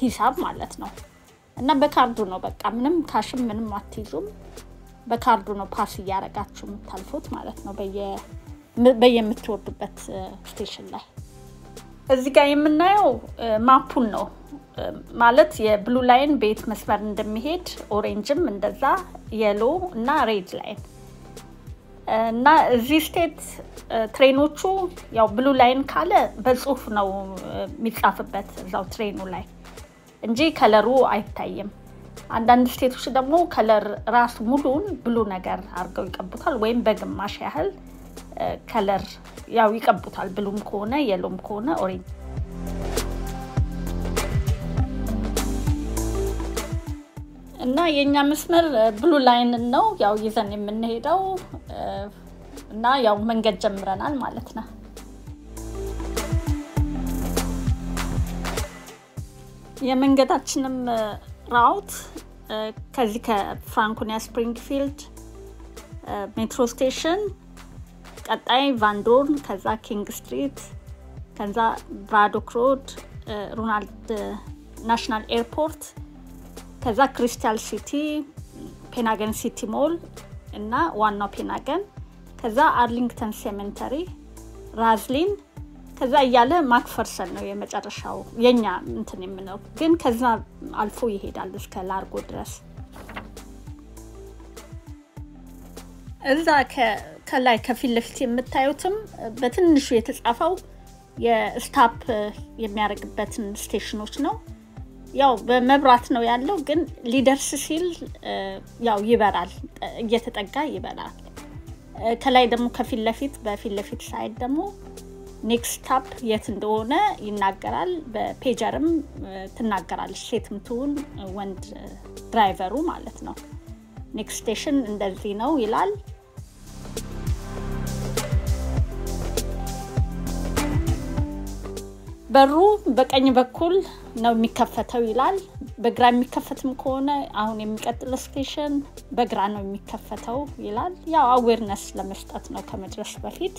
ሂሳብ ማለት ነው እና በካርዱ ነው በቃ ምንም ካሽም ምንም አትይዙም በካርዱ ነው ፓስ ያረጋችሁ የምታልፉት ማለት ነው በየምትወርዱበት ስቴሽን ላይ እዚህ ጋር የምናየው ማፑን ነው ማለት የብሉ ላይን ቤት መስመር እንደሚሄድ ኦሬንጅም እንደዛ የሎ እና ሬድ ላይን እና እዚህ ስቴት ትሬኖቹ ያው ብሉ ላይን ካለ በጽሁፍ ነው የሚጻፍበት እዛው ትሬኑ ላይ እንጂ ከለሩ አይታይም አንዳንድ ስቴቶች ደግሞ ከለር ራስ ሙሉን ብሉ ነገር አርገው ይቀቡታል ወይም በግማሽ ያህል ከለር ያው ይቀቡታል ብሉም ከሆነ የሎም ከሆነ ኦሬንጅ እና የኛ መስመር ብሉ ላይን ነው ያው ይዘን የምንሄደው እና ያው መንገድ ጀምረናል ማለት ነው የመንገዳችንም ራውት ከዚህ ከፍራንኮኒያ ስፕሪንግፊልድ ሜትሮ ስቴሽን ቀጣይ ቫንዶርን ከዛ ኪንግ ስትሪት ከዛ ብራዶክ ሮድ ሮናልድ ናሽናል ኤርፖርት ከዛ ክሪስታል ሲቲ ፔናገን ሲቲ ሞል እና ዋናው ፔናገን ከዛ አርሊንግተን ሴሜንተሪ ራዝሊን ከዛ ያለ ማክፈርሰን ነው የመጨረሻው የኛ እንትን የምነው ግን ከዛ አልፎ ይሄዳል እስከ ላርጎ ድረስ እዛ ከላይ ከፊት ለፊት የምታዩትም በትንሹ የተጻፈው የስታፕ የሚያደርግበትን ስቴሽኖች ነው ያው በመብራት ነው ያለው ግን ሊደርስ ሲል ያው ይበራል እየተጠጋ ይበራል ከላይ ደግሞ ከፊት ለፊት በፊት ለፊት ሳይድ ደግሞ ኔክስት ስታፕ የት እንደሆነ ይናገራል በፔጀርም ትናገራለች ሴትም ትሁን ወንድ ድራይቨሩ ማለት ነው ኔክስት ስቴሽን እንደዚህ ነው ይላል በሩ በቀኝ በኩል ነው የሚከፈተው ይላል በግራ የሚከፈትም ከሆነ አሁን የሚቀጥለው ስቴሽን በግራ ነው የሚከፈተው ይላል ያው አዌርነስ ለመስጠት ነው ከመድረስ በፊት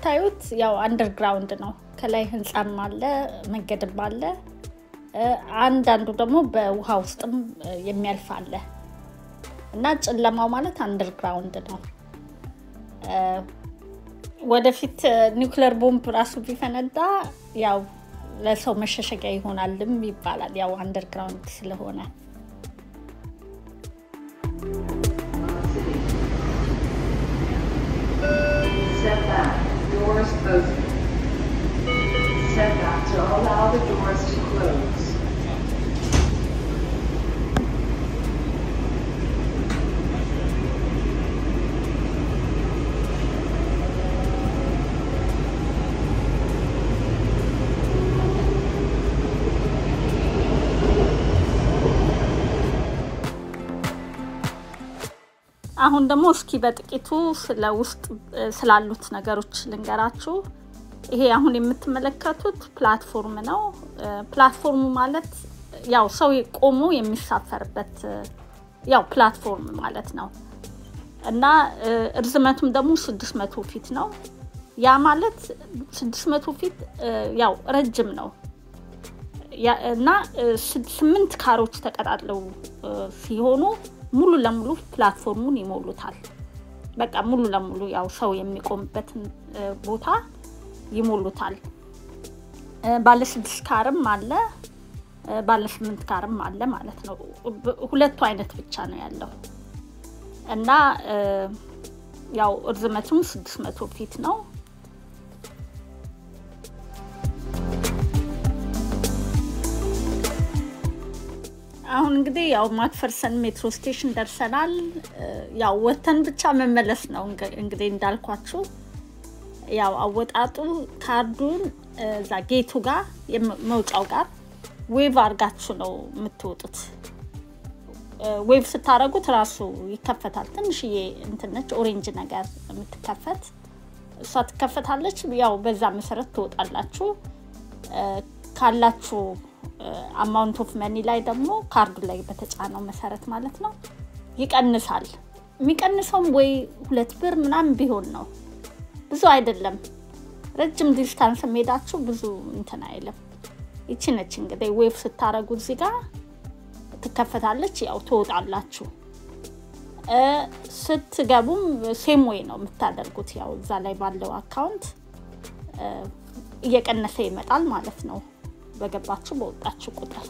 እንደምታዩት ያው አንደርግራውንድ ነው ከላይ ህንጻም አለ መንገድም አለ አንዳንዱ ደግሞ በውሃ ውስጥም የሚያልፍ አለ እና ጨለማው ማለት አንደርግራውንድ ነው ወደፊት ኒውክሌር ቦምብ ራሱ ቢፈነዳ ያው ለሰው መሸሸጊያ ይሆናልም ይባላል ያው አንደርግራውንድ ስለሆነ Step back, doors open. Step back to allow the doors to close. አሁን ደግሞ እስኪ በጥቂቱ ስለውስጥ ስላሉት ነገሮች ልንገራችሁ ይሄ አሁን የምትመለከቱት ፕላትፎርም ነው ፕላትፎርሙ ማለት ያው ሰው ቆሞ የሚሳፈርበት ያው ፕላትፎርም ማለት ነው እና ርዝመቱም ደግሞ 600 ፊት ነው ያ ማለት 600 ፊት ያው ረጅም ነው እና 8 ካሮች ተቀጣጥለው ሲሆኑ ሙሉ ለሙሉ ፕላትፎርሙን ይሞሉታል በቃ ሙሉ ለሙሉ ያው ሰው የሚቆምበት ቦታ ይሞሉታል ባለ 6 ካርም አለ ባለ 8 ካርም አለ ማለት ነው ሁለቱ አይነት ብቻ ነው ያለው እና ያው ርዝመቱም 600 ፊት ነው አሁን እንግዲህ ያው ማክፈርሰን ሜትሮ ስቴሽን ደርሰናል ያው ወተን ብቻ መመለስ ነው እንግዲህ እንዳልኳችሁ ያው አወጣጡ ካርዱን ዛጌቱ ጋር የመውጫው ጋር ዌቭ አርጋችሁ ነው የምትወጡት ዌቭ ስታረጉት ራሱ ይከፈታል ትንሽዬ እንትነች ኦሬንጅ ነገር የምትከፈት እሷ ትከፈታለች ያው በዛ መሰረት ትወጣላችሁ ካላችሁ amount of money ላይ ደግሞ ካርዱ ላይ በተጫነው መሰረት ማለት ነው ይቀንሳል የሚቀንሰው ወይ 2 ብር ምናምን ቢሆን ነው ብዙ አይደለም ረጅም ዲስታንስ ሜዳችሁ ብዙ እንትን አይለም እቺ ነች እንግዲህ ዌቭ ስታረጉ እዚህ ጋር ትከፈታለች ያው ትወጣላችሁ ስትገቡም ሴም ዌይ ነው የምታደርጉት ያው እዛ ላይ ባለው አካውንት እየቀነሰ ይመጣል ማለት ነው በገባችሁ በወጣችሁ ቁጥር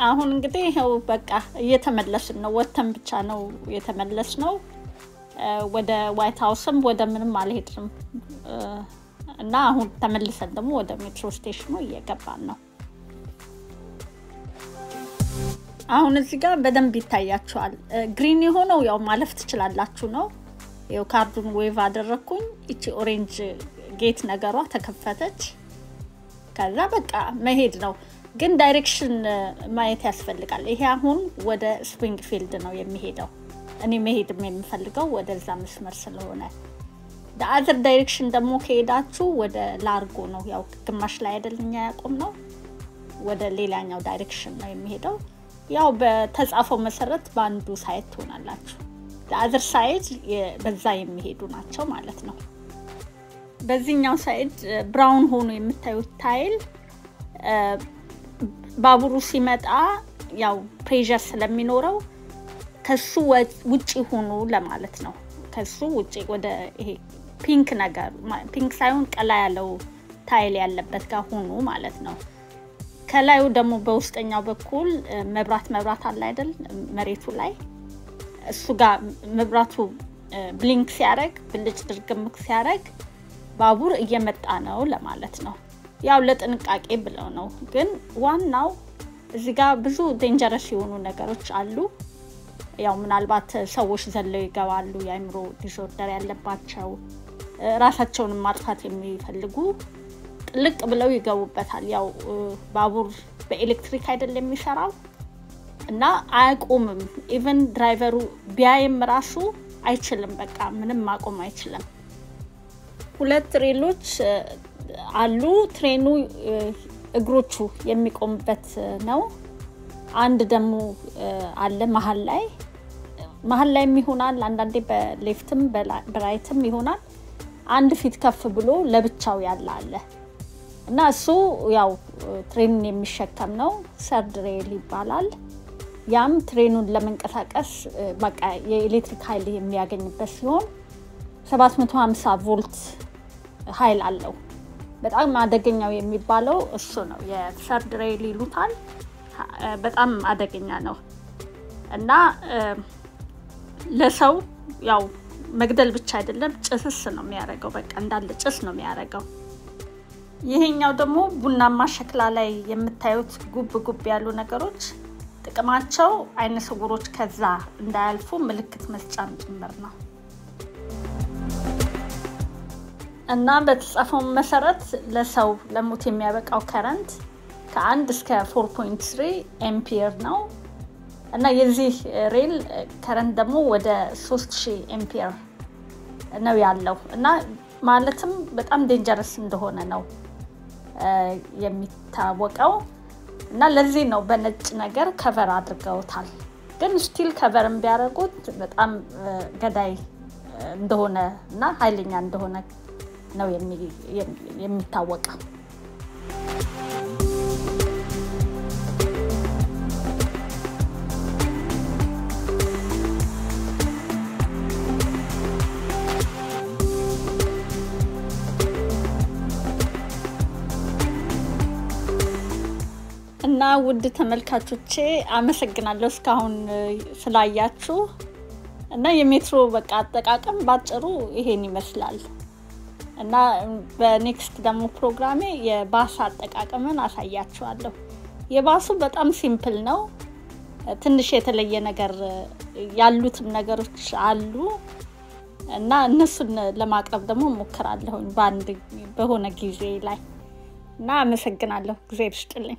አሁን እንግዲህ ይሄው በቃ እየተመለስን ነው ወተን ብቻ ነው የተመለስነው ወደ ዋይት ሃውስም ወደ ምንም አልሄድንም እና አሁን ተመልሰን ደግሞ ወደ ሜትሮ ስቴሽኑ እየገባን ነው አሁን እዚህ ጋር በደንብ ይታያችኋል ግሪን የሆነው ያው ማለፍ ትችላላችሁ ነው ያው ካርዱን ዌቭ አደረኩኝ እቺ ኦሬንጅ ጌት ነገሯ ተከፈተች ከዛ በቃ መሄድ ነው ግን ዳይሬክሽን ማየት ያስፈልጋል ይሄ አሁን ወደ ስፕሪንግፊልድ ነው የሚሄደው እኔ መሄድም የምፈልገው ወደዛ መስመር ስለሆነ አዘር ዳይሬክሽን ደግሞ ከሄዳችሁ ወደ ላርጎ ነው ያው ግማሽ ላይ አይደልኛ ያቆም ነው ወደ ሌላኛው ዳይሬክሽን ነው የሚሄደው ያው በተጻፈው መሰረት ባንዱ ሳይድ ሆናላችሁ አዘር ሳይድ በዛ የሚሄዱ ናቸው ማለት ነው በዚህኛው ሳይድ ብራውን ሆኖ የምታዩት ታይል ባቡሩ ሲመጣ ያው ፕሬሸር ስለሚኖረው ከሱ ውጪ ሆኖ ለማለት ነው ከሱ ውጪ ወደ ይሄ ፒንክ ነገር ፒንክ ሳይሆን ቀላ ያለው ታይል ያለበት ጋር ሆኖ ማለት ነው ከላዩ ደግሞ በውስጠኛው በኩል መብራት አለ አይደል መሬቱ ላይ እሱ ጋር መብራቱ ብሊንክ ሲያረግ ብልጭ ድርግምክ ሲያረግ ባቡር እየመጣ ነው ለማለት ነው ያው ለጥንቃቄ ብለው ነው ግን ዋናው እዚህ ጋር ብዙ ዴንጀረስ የሆኑ ነገሮች አሉ ያው ምናልባት ሰዎች ዘለው ይገባሉ ያይምሮ ዲስኦርደር ያለባቸው ራሳቸውን ማጥፋት የሚፈልጉ ጥልቅ ብለው ይገቡበታል ያው ባቡር በኤሌክትሪክ አይደለም የሚሰራው እና አያቆምም ኢቭን ድራይቨሩ ቢያይም ራሱ አይችልም በቃ ምንም ማቆም አይችልም ሁለት ሬሎች አሉ ትሬኑ እግሮቹ የሚቆምበት ነው አንድ ደግሞ አለ መሃል ላይ ይሆናል አንዳንዴ በሌፍትም በራይትም ይሆናል አንድ ፊት ከፍ ብሎ ለብቻው ያለ አለ እና እሱ ያው ትሬኑን የሚሸከም ነው ሰርድ ሬል ይባላል ያም ትሬኑን ለመንቀሳቀስ በቃ የኤሌክትሪክ ኃይል የሚያገኝበት ሲሆን 750 ቮልት ኃይል አለው በጣም አደገኛው የሚባለው እሱ ነው የሰርድ ሬል ይሉታል በጣም አደገኛ ነው እና ለሰው ያው መግደል ብቻ አይደለም ጭስስ ነው የሚያረጋው በቃ እንዳለ ጭስ ነው የሚያረጋው ይሄኛው ደግሞ ቡናማ ሸክላ ላይ የምታዩት ጉብ ያሉ ነገሮች ጥቅማቸው አይነ ስውሮች ከዛ እንዳያልፉ ምልክት መስጫም ጭምር ነው እና በተጻፈው መሰረት ለሰው ለሞት የሚያበቃው ከረንት ከ1 እስከ 4.3 አምፒር ነው እና የዚህ ሬል ከረንት ደግሞ ወደ 3000 አምፒር ነው ያለው እና ማለትም በጣም ዴንጀረስ እንደሆነ ነው የሚታወቀው እና ለዚህ ነው በነጭ ነገር ከቨር አድርገውታል ግን ስቲል ከቨርም ቢያረጉት በጣም ገዳይ እንደሆነ እና ኃይለኛ እንደሆነ ነው የሚታወቀው እና ውድ ተመልካቾቼ አመሰግናለሁ እስካሁን ስላያችሁ እና የሜትሮ በቃ አጠቃቀም ባጭሩ ይሄን ይመስላል እና በኔክስት ደግሞ ፕሮግራሜ የባስ አጠቃቀምን አሳያችኋለሁ የባሱ በጣም ሲምፕል ነው ትንሽ የተለየ ነገር ያሉትም ነገሮች አሉ እና እነሱን ለማቅረብ ደግሞ ሞክራለሁ በሆነ ጊዜ ላይ እና አመሰግናለሁ ጊዜ ይስጥልኝ